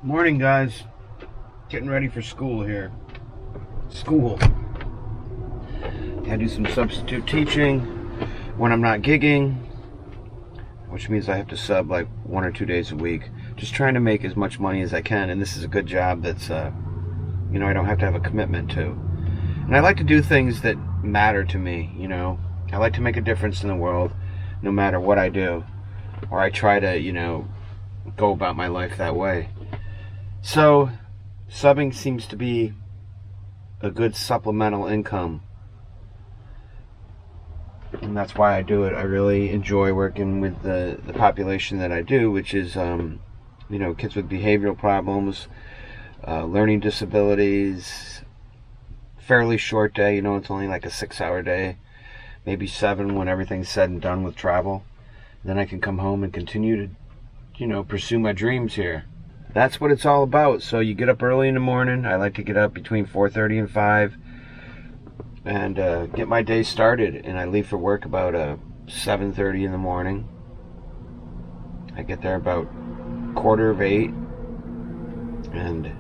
Morning, guys. Getting ready for school here. School. I do some substitute teaching when I'm not gigging, which means I have to sub like 1 or 2 days a week. Just trying to make as much money as I can, and this is a good job that's, I don't have to have a commitment to. And I like to do things that matter to me, I like to make a difference in the world, no matter what I do. Or I try to, go about my life that way. So, subbing seems to be a good supplemental income. And that's why I do it. I really enjoy working with the population that I do, which is, kids with behavioral problems, learning disabilities, fairly short day, it's only like a 6-hour day, maybe 7 when everything's said and done with travel. Then I can come home and continue to, pursue my dreams here. That's what it's all about. So you get up early in the morning. I like to get up between 4:30 and 5 and get my day started. And I leave for work about 7:30 in the morning. I get there about 7:45 and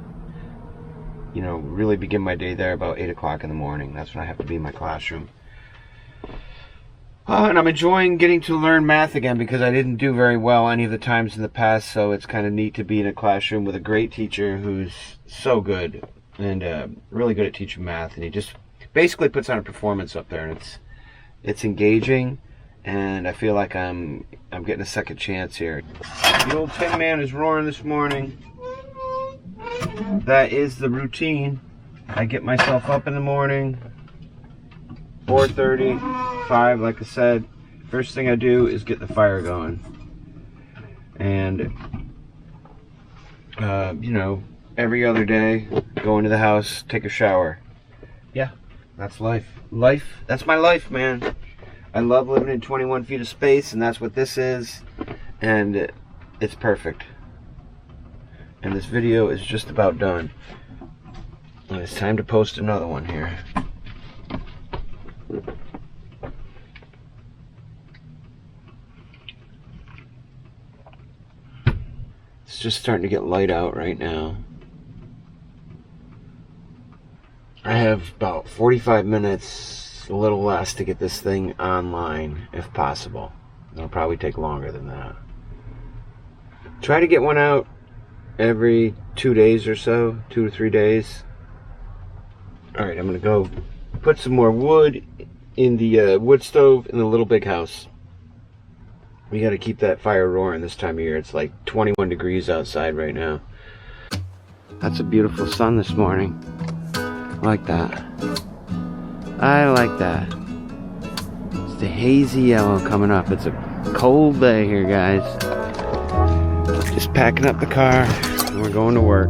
really begin my day there about 8 o'clock in the morning. That's when I have to be in my classroom. And I'm enjoying getting to learn math again because I didn't do very well any of the times in the past, so it's kind of neat to be in a classroom with a great teacher who's so good and really good at teaching math, and he just basically puts on a performance up there, and it's engaging, and I feel like I'm getting a second chance here. The old Tin Man is roaring this morning. That is the routine. I get myself up in the morning, 4:30, 5, like I said. First thing I do is get the fire going. And, every other day, go into the house, take a shower. Yeah, that's life. That's my life, man. I love living in 21 feet of space, and that's what this is. And it's perfect. And this video is just about done. And it's time to post another one here. It's just starting to get light out right now. I have about 45 minutes, a little less, to get this thing online, if possible. It'll probably take longer than that. Try to get one out every 2 days or so, 2 to 3 days. Alright, I'm going to go put some more wood in the wood stove in the little big house. We got to keep that fire roaring this time of year. It's like 21 degrees outside right now. That's a beautiful sun this morning. I like that. I like that. It's the hazy yellow coming up. It's a cold day here, guys. Just packing up the car and we're going to work.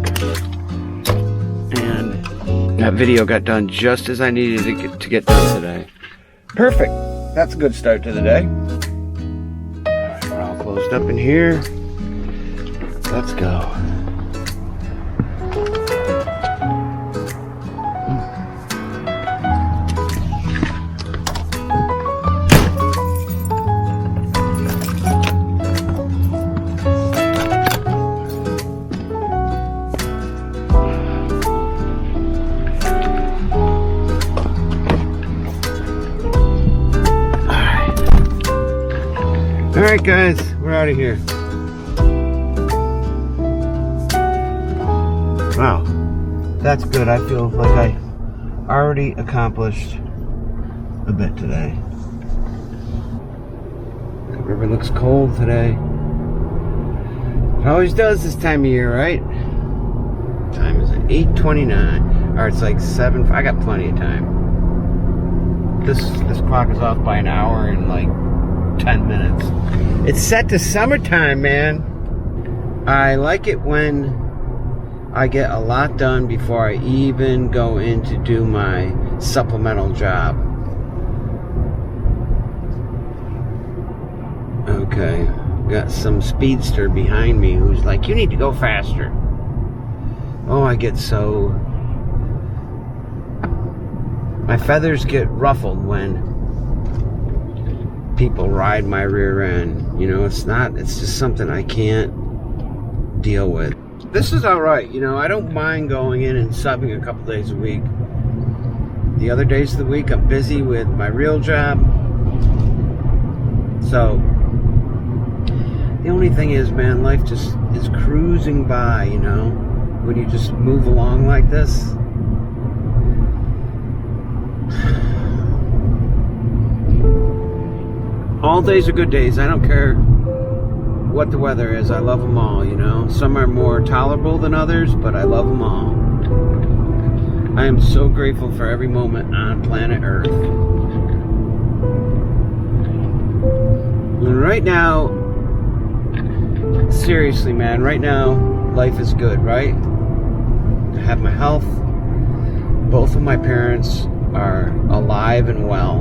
And that video got done just as I needed to get done today. Perfect. That's a good start to the day. We're all closed up in here. Let's go. Alright guys, we're out of here. Wow, that's good. I feel like I already accomplished a bit today. The river looks cold today. It always does this time of year, right? Time is at 8:29. Or it's like 7. I got plenty of time. This clock is off by an hour and like 10 minutes. It's set to summertime, man. I like it when I get a lot done before I even go in to do my supplemental job. Okay, got some speedster behind me who's like, you need to go faster. Oh, I get so... my feathers get ruffled when people ride my rear end. It's just something I can't deal with. this is all right. You know, I don't mind going in and subbing a couple days a week. The other days of the week, I'm busy with my real job. So, the only thing is, man, life just is cruising by, you know, when you just move along like this. All days are good days. I don't care what the weather is. I love them all, you know. Some are more tolerable than others, but I love them all. I am so grateful for every moment on planet Earth. And right now, seriously, man, right now, life is good, right? I have my health. Both of my parents are alive and well.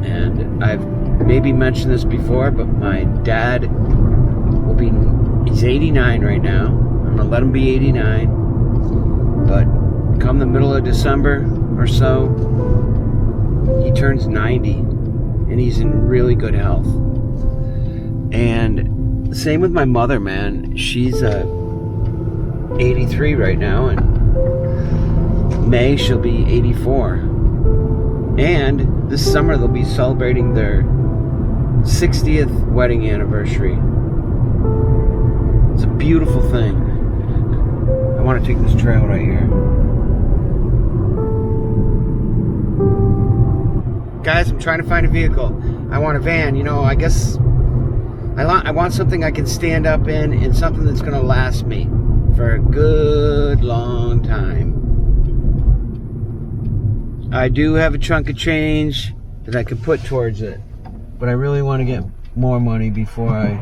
And I've maybe mentioned this before, but my dad he's 89 right now. I'm gonna let him be 89. But come the middle of December or so, he turns 90, and he's in really good health. And same with my mother, man. She's 83 right now, and May she'll be 84. And this summer they'll be celebrating their 60th wedding anniversary. It's a beautiful thing. I want to take this trail right here. Guys, I'm trying to find a vehicle. I want a van. You know, I guess I want something I can stand up in, and something that's going to last me for a good long time. I do have a chunk of change that I can put towards it, but I really want to get more money before I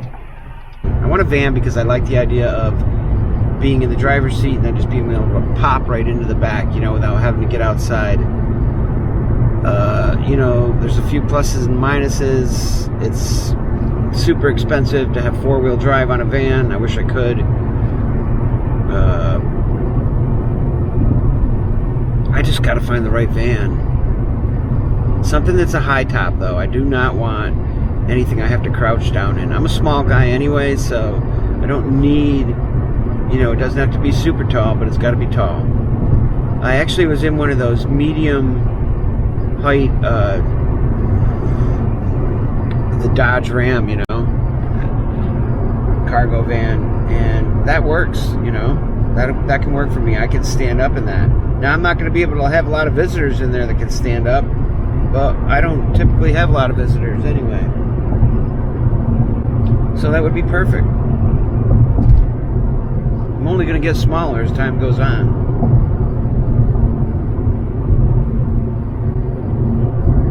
want a van, because I like the idea of being in the driver's seat and then just being able to pop right into the back, you know, without having to get outside. You know, there's a few pluses and minuses. It's super expensive to have four-wheel drive on a van. I wish I could. I just got to find the right van. Something that's a high top, though. I do not want anything I have to crouch down in. I'm a small guy anyway, so I don't need, you know, it doesn't have to be super tall, but it's got to be tall. I actually was in one of those medium height, the Dodge Ram, you know, cargo van, and that works, you know. That can work for me. I can stand up in that. Now, I'm not going to be able to have a lot of visitors in there that can stand up, but I don't typically have a lot of visitors anyway. So that would be perfect. I'm only going to get smaller as time goes on.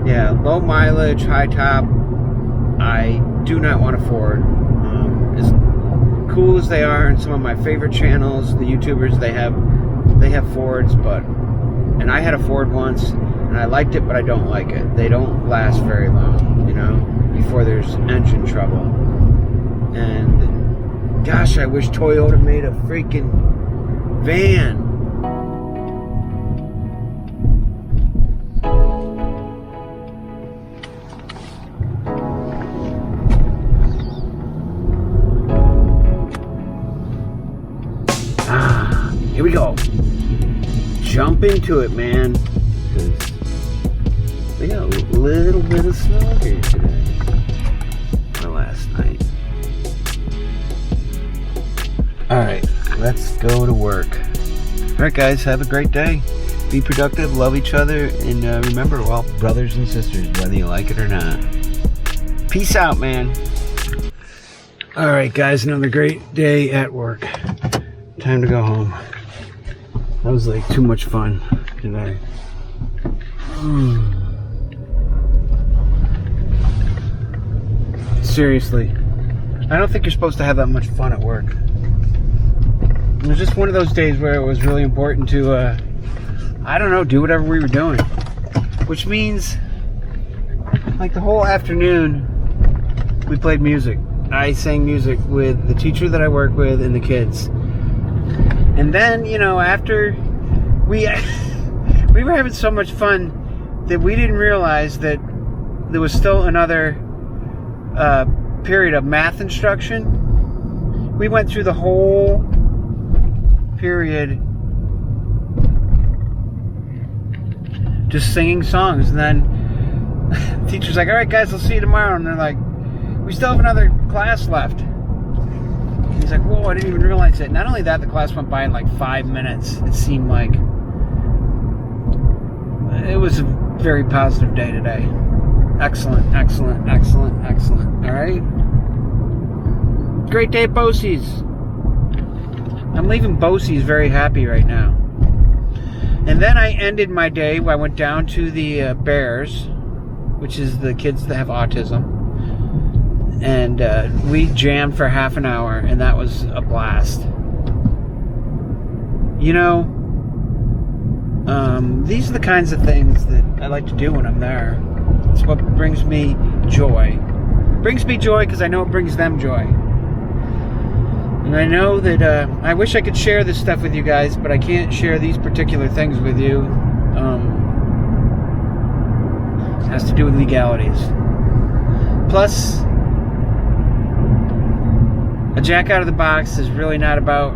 Yeah, low mileage, high top, I do not want a Ford. As cool as they are, and some of my favorite channels, the YouTubers, they have Fords, and I had a Ford once, and I liked it, but I don't like it. They don't last very long, you know, before there's engine trouble. And gosh, I wish Toyota made a freaking van. Here we go. Jump into it, man. We got a little bit of snow here today. Or last night. Alright, let's go to work. Alright, guys, have a great day. Be productive, love each other, and remember, we're all brothers and sisters, whether you like it or not. Peace out, man. Alright, guys, another great day at work. Time to go home. That was like too much fun today. Seriously, I don't think you're supposed to have that much fun at work. It was just one of those days where it was really important to, I don't know, do whatever we were doing. Which means, like the whole afternoon, we played music. I sang music with the teacher that I work with and the kids. And then, you know, after we were having so much fun that we didn't realize that there was still another period of math instruction. we went through the whole period just singing songs, and then the teacher's like, all right guys, I'll see you tomorrow, and they're like, we still have another class left. And he's like, whoa, I didn't even realize it. Not only that, the class went by in like 5 minutes. It seemed like it was a very positive day today. Excellent, excellent, excellent, excellent. All right, great day at Bosie's. I'm leaving Bosie's very happy right now. And then I ended my day. I went down to the Bears, which is the kids that have autism, and we jammed for half an hour, and that was a blast. You know, these are the kinds of things that I like to do when I'm there. It's what brings me joy. It brings me joy because I know it brings them joy. And I know that I wish I could share this stuff with you guys, but I can't share these particular things with you. It has to do with legalities. Plus, a Jack Out of the Box is really not about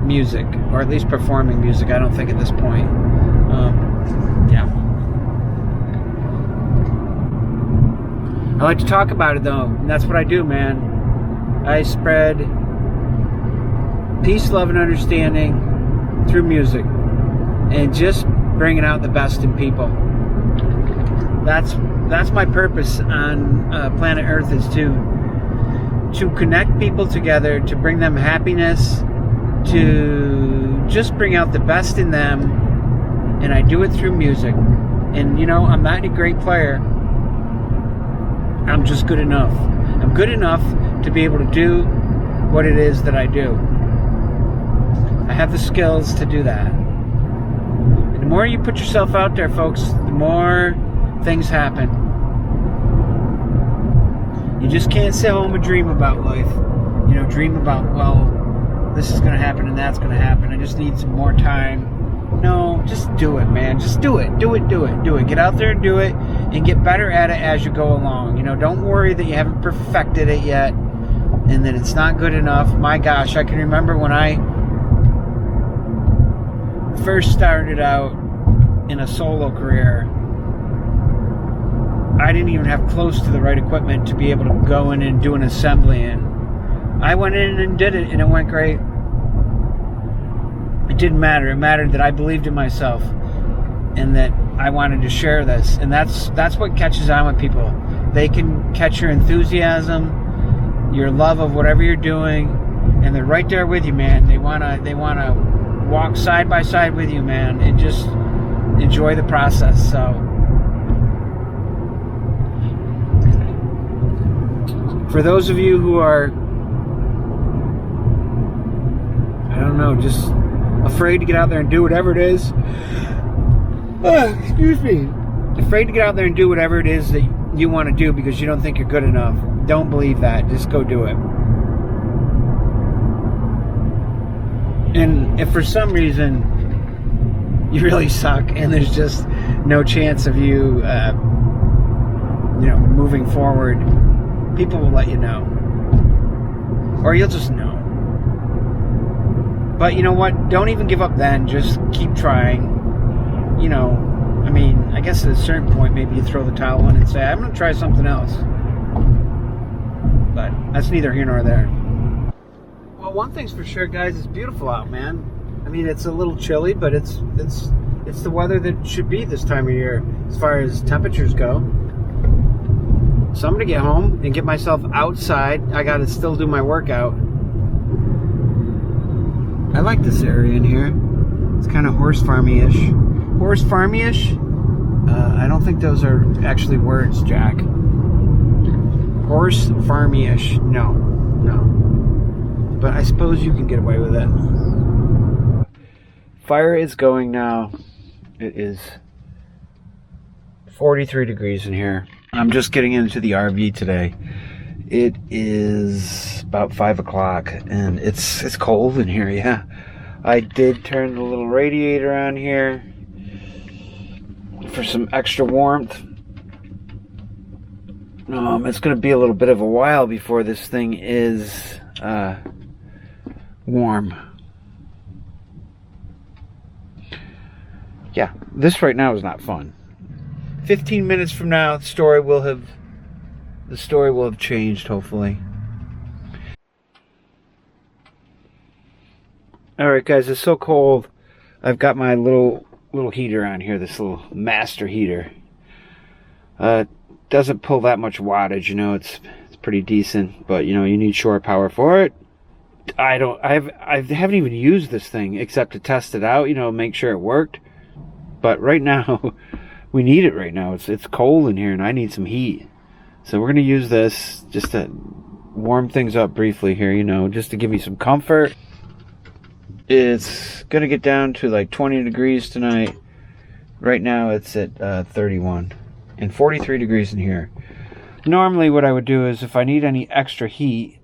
music, or at least performing music, I don't think at this point. Yeah. I like to talk about it though, and that's what I do, man. I spread peace, love, and understanding through music, and just bringing out the best in people. That's my purpose on planet Earth, is to connect people together, to bring them happiness, to just bring out the best in them, and I do it through music. And you know, I'm not a great player. I'm just good enough. I'm good enough to be able to do what it is that I do. I have the skills to do that. And the more you put yourself out there, folks, the more things happen. You just can't sit home and dream about life. You know, dream about, well, this is going to happen and that's going to happen. I just need some more time. No, just do it, man. Just do it. Do it, do it, do it. Get out there and do it, and get better at it as you go along. You know, don't worry that you haven't perfected it yet and that it's not good enough. My gosh, I can remember when I first started out in a solo career, I didn't even have close to the right equipment to be able to go in and do an assembly in. I went in and did it, and it went great. It didn't matter. It mattered that I believed in myself and that I wanted to share this. And that's what catches on with people. They can catch your enthusiasm, your love of whatever you're doing, and they're right there with you, man. They wanna walk side by side with you, man, and just enjoy the process. So for those of you who are, I don't know, just afraid to get out there and do whatever it is, excuse me, afraid to get out there and do whatever it is that you want to do because you don't think you're good enough, don't believe that. Just go do it. And if for some reason you really suck and there's just no chance of you, moving forward, people will let you know, or you'll just know. But you know what? Don't even give up then. Just keep trying. You know, I mean, I guess at a certain point, maybe you throw the towel in and say, I'm going to try something else. But that's neither here nor there. Well, one thing's for sure, guys, it's beautiful out, man. I mean, it's a little chilly, but it's the weather that should be this time of year as far as temperatures go. So I'm going to get home and get myself outside. I got to still do my workout. I like this area in here. It's kind of horse farmy-ish. Horse farmy-ish? I don't think those are actually words, Jack. Horse farmy-ish. No. But I suppose you can get away with it. Fire is going now. It is 43 degrees in here. I'm just getting into the RV today. It is about 5 o'clock and it's cold in here, yeah. I did turn the little radiator on here for some extra warmth. It's going to be a little bit of a while before this thing is warm. Yeah, this right now is not fun. 15 minutes from now, the story will have changed, hopefully. Alright guys, it's so cold. I've got my little heater on here, this little master heater. Doesn't pull that much wattage, you know, it's pretty decent, but you know, you need shore power for it. I haven't even used this thing except to test it out, you know, make sure it worked. But right now, we need it right now. It's cold in here and I need some heat. So we're gonna use this just to warm things up briefly here, you know, just to give me some comfort. It's gonna get down to like 20 degrees tonight. Right now it's at 31 and 43 degrees in here. Normally what I would do is if I need any extra heat,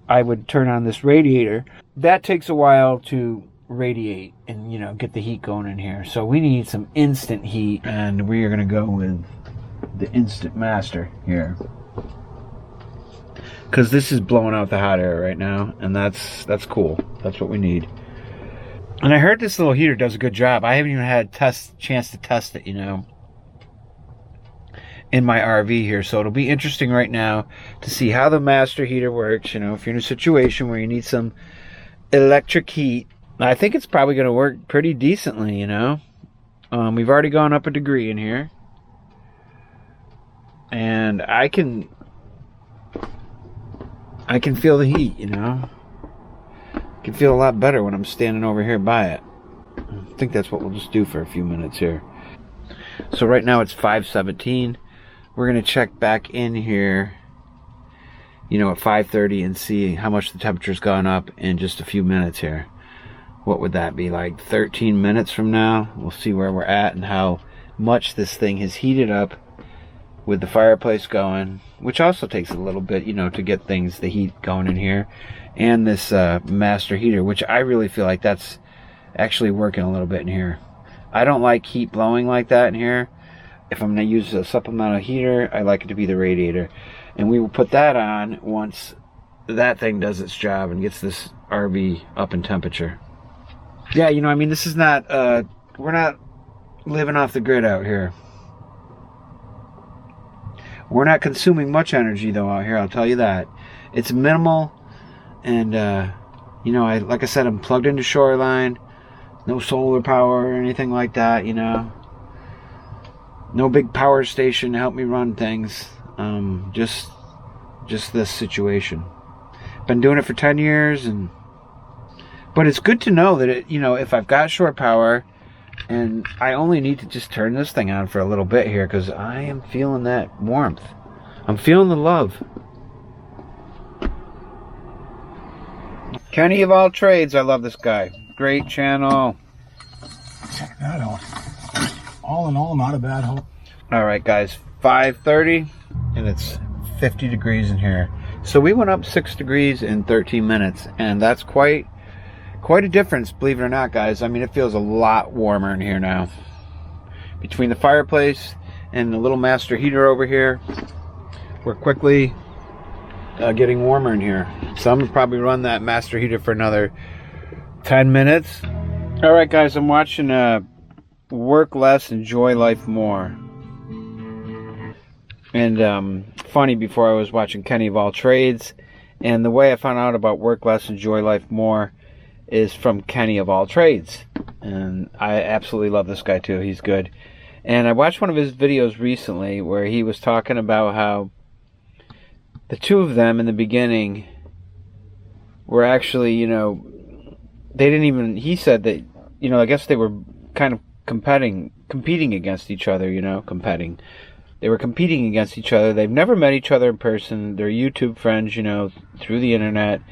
I would turn on this radiator. That takes a while to radiate and, you know, get the heat going in here. So we need some instant heat, and we are going to go with the Instant Master here, because this is blowing out the hot air right now, and that's cool. That's what we need. And I heard this little heater does a good job. I haven't even had a chance to test it, you know, in my RV here. So it'll be interesting right now to see how the master heater works. You know, if you're in a situation where you need some electric heat, I think it's probably going to work pretty decently, you know. We've already gone up a degree in here, and I can feel the heat, you know. I can feel a lot better when I'm standing over here by it. I think that's what we'll just do for a few minutes here. So right now it's 5:17. We're going to check back in here, you know, at 5:30 and see how much the temperature's gone up in just a few minutes here. What would that be, like 13 minutes from now? We'll see where we're at and how much this thing has heated up with the fireplace going, which also takes a little bit, you know, to get the heat going in here. And this master heater, which I really feel like that's actually working a little bit in here. I don't like heat blowing like that in here. If I'm going to use a supplemental heater, I like it to be the radiator. And we will put that on once that thing does its job and gets this RV up in temperature. Yeah, you know, I mean, this is not, we're not living off the grid out here. We're not consuming much energy, though, out here, I'll tell you that. It's minimal, and, you know, like I said, I'm plugged into Shoreline. No solar power or anything like that, you know. No big power station to help me run things. Just this situation. Been doing it for 10 years, but it's good to know that it, you know, if I've got shore power and I only need to just turn this thing on for a little bit here, because I am feeling that warmth. I'm feeling the love. Kenny of All Trades, I love this guy. Great channel. Check that out. All in all, not a bad home. All right, guys, 5:30, and it's 50 degrees in here. So we went up 6 degrees in 13 minutes, and that's quite a difference, believe it or not, guys. I mean, it feels a lot warmer in here now. Between the fireplace and the little master heater over here, we're quickly getting warmer in here. So I'm gonna probably run that master heater for another 10 minutes. All right, guys, I'm watching Work Less, Enjoy Life More. And funny, before I was watching Kenny of All Trades, and the way I found out about Work Less, Enjoy Life More is from Kenny of All Trades. And I absolutely love this guy too. He's good. And I watched one of his videos recently where he was talking about how the two of them in the beginning were actually, you know, they didn't even, he said that, you know, I guess they were kind of competing against each other, you know, They were competing against each other. They've never met each other in person. They're YouTube friends, you know, through the internet.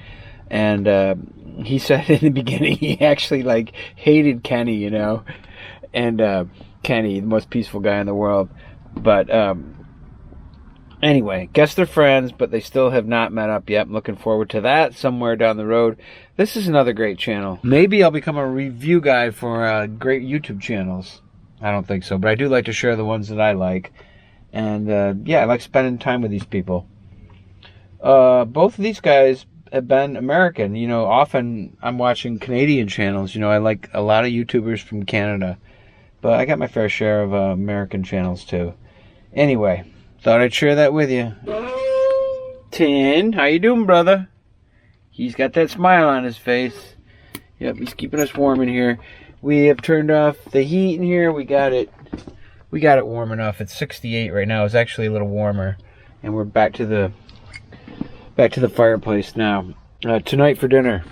And he said in the beginning he actually, like, hated Kenny, you know. And Kenny, the most peaceful guy in the world. But anyway, guess they're friends, but they still have not met up yet. I'm looking forward to that somewhere down the road. This is another great channel. Maybe I'll become a review guy for great YouTube channels. I don't think so, but I do like to share the ones that I like. And yeah, I like spending time with these people. Both of these guys have been American. You know, often I'm watching Canadian channels. You know, I like a lot of YouTubers from Canada. But I got my fair share of American channels, too. Anyway, thought I'd share that with you. Tin, how you doing, brother? He's got that smile on his face. Yep, he's keeping us warm in here. We have turned off the heat in here. We got it warm enough. It's 68 right now. It's actually a little warmer. And we're back to the fireplace now. Tonight for dinner,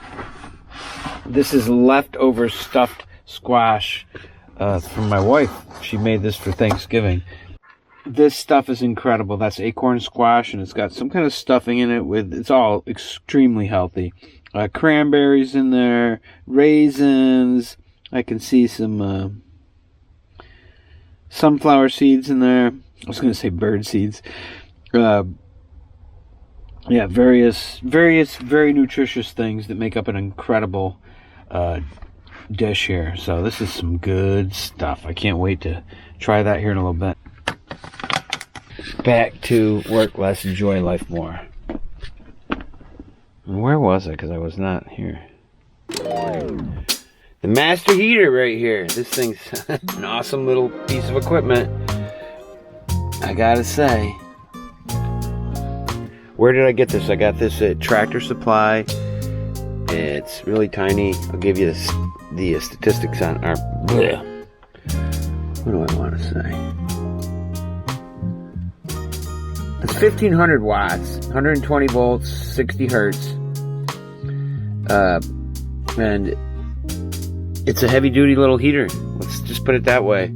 this is leftover stuffed squash from my wife. She made this for Thanksgiving. This stuff is incredible. That's acorn squash, and it's got some kind of stuffing in it. It's all extremely healthy. Cranberries in there, raisins. I can see some sunflower seeds in there. I was going to say bird seeds. Yeah, various very nutritious things that make up an incredible dish here. So this is some good stuff. I can't wait to try that here in a little bit. Back to work less, enjoy life more. And where was I? Because I was not here. The master heater right here. This thing's an awesome little piece of equipment, I gotta say. Where did I get this? I got this at Tractor Supply. It's really tiny. I'll give you the statistics on our... Bleh. What do I want to say? It's 1500 watts, 120 volts, 60 hertz. And it's a heavy-duty little heater. Let's just put it that way.